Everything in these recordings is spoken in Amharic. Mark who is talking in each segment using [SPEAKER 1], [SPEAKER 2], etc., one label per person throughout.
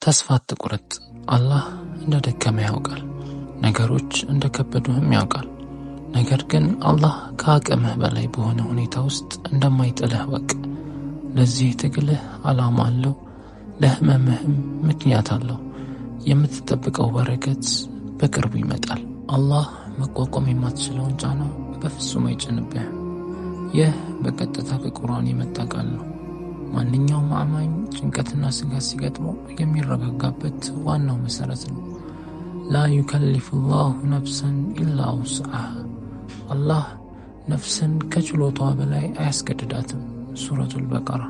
[SPEAKER 1] ተስፋ አትቁረጥ። አላህ እንደደከመህ ያውቃል። ነገሮች እንደከበዱህም ያውቃል። ነገር ግን አላህ ከአቅምህ በላይ በሆነ ሁኔታ ውስጥ እንደማይጥልህ ወቅ። ለዚህ ትግልህ ዓላማ አለው፣ ለህመምህም ምክንያት አለው። የምትጠብቀው በረከት በቅርቡ ይመጣል። አላህ መቋቋም የማትችለውን ጫና በፍጹም አይጭንብህም። ይህ በቀጥታ ከቁርአን የመጣ ቃል ነው። ማንኛውም አማኝ ጭንቀትና ስጋት ሲገጥመው የሚረጋጋበት ዋናው መሰረት ነው። ላ ዩከሊፉ ላሁ ነፍሰን ኢላ ውስዐሃ። አላህ ነፍስን ከችሎታዋ በላይ አያስገድዳትም። ሱረቱል በቀራ።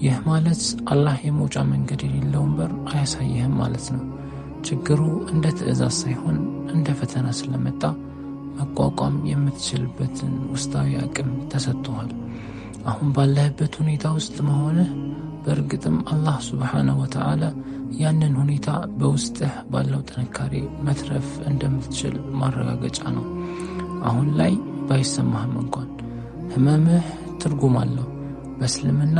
[SPEAKER 1] ይህ ማለት አላህ የመውጫ መንገድ የሌለውን በር አያሳይህም ማለት ነው። ችግሩ እንደ ትዕዛዝ ሳይሆን እንደ ፈተና ስለመጣ መቋቋም የምትችልበትን ውስጣዊ አቅም ተሰጥቶሃል። አሁን ባለህበት ሁኔታ ውስጥ መሆንህ በእርግጥም አላህ ሱብሓነሁ ወተዓላ ያንን ሁኔታ በውስጥህ ባለው ጥንካሬ መትረፍ እንደምትችል ማረጋገጫ ነው። አሁን ላይ ባይሰማህም እንኳን ህመምህ ትርጉም አለው። በእስልምና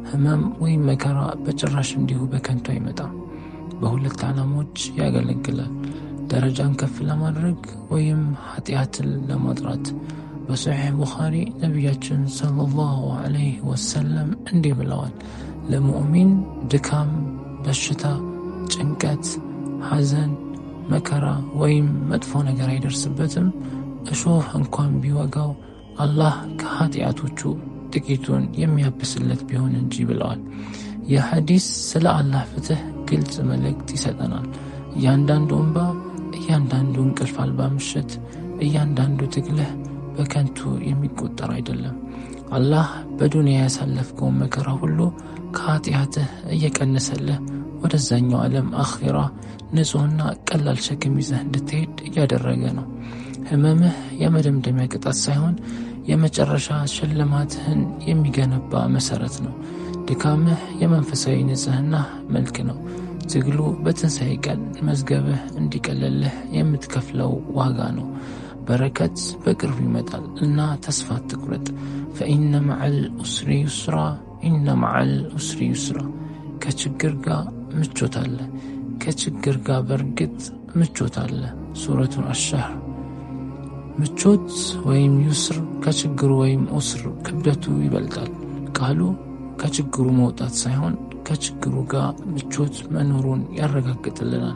[SPEAKER 1] ህመም ወይም መከራ በጭራሽ እንዲሁ በከንቱ አይመጣም። በሁለት ዓላማዎች ያገለግላል። ደረጃን ከፍ ለማድረግ ወይም ኃጢአትን ለማጥራት። በሶሒህ ቡኻሪ ነቢያችን ሰለላሁ ዐለይሂ ወሰለም እንዲህ ብለዋል፣ ለሙእሚን ድካም፣ በሽታ፣ ጭንቀት፣ ሐዘን፣ መከራ ወይም መጥፎ ነገር አይደርስበትም። እሾህ እንኳን ቢወጋው አላህ ከኃጢአቶቹ ጥቂቱን የሚያብስለት ቢሆን እንጂ ብለዋል። ይህ ሐዲስ ስለ አላህ ፍትህ ግልጽ መልእክት ይሰጠናል። እያንዳንዱ እንባ፣ እያንዳንዱ እንቅልፍ አልባ ምሽት፣ እያንዳንዱ ትግልህ በከንቱ የሚቆጠር አይደለም። አላህ በዱንያ ያሳለፍከውን መከራ ሁሉ ከኃጢአትህ እየቀነሰልህ ወደዛኛው ዓለም አኺራ ንጹሕና ቀላል ሸክም ይዘህ እንድትሄድ እያደረገ ነው። ህመምህ የመደምደሚያ ቅጣት ሳይሆን የመጨረሻ ሽልማትህን የሚገነባ መሰረት ነው። ድካምህ የመንፈሳዊ ንጽህና መልክ ነው። ትግሉ በትንሣኤ ቀን መዝገብህ እንዲቀለልህ የምትከፍለው ዋጋ ነው። በረከት በቅርቡ ይመጣል እና ተስፋ አትቁረጥ። ፈኢነ መዐል ዑስሪ ዩስራ፣ ኢነ መዐል ዑስሪ ዩስራ። ከችግር ጋር ምቾት አለ። ከችግር ጋር በእርግጥ ምቾት አለ። ሱረቱን አሻር። ምቾት ወይም ዩስር ከችግሩ ወይም ዑስር ክብደቱ ይበልጣል። ቃሉ ከችግሩ መውጣት ሳይሆን ከችግሩ ጋር ምቾት መኖሩን ያረጋግጥልናል።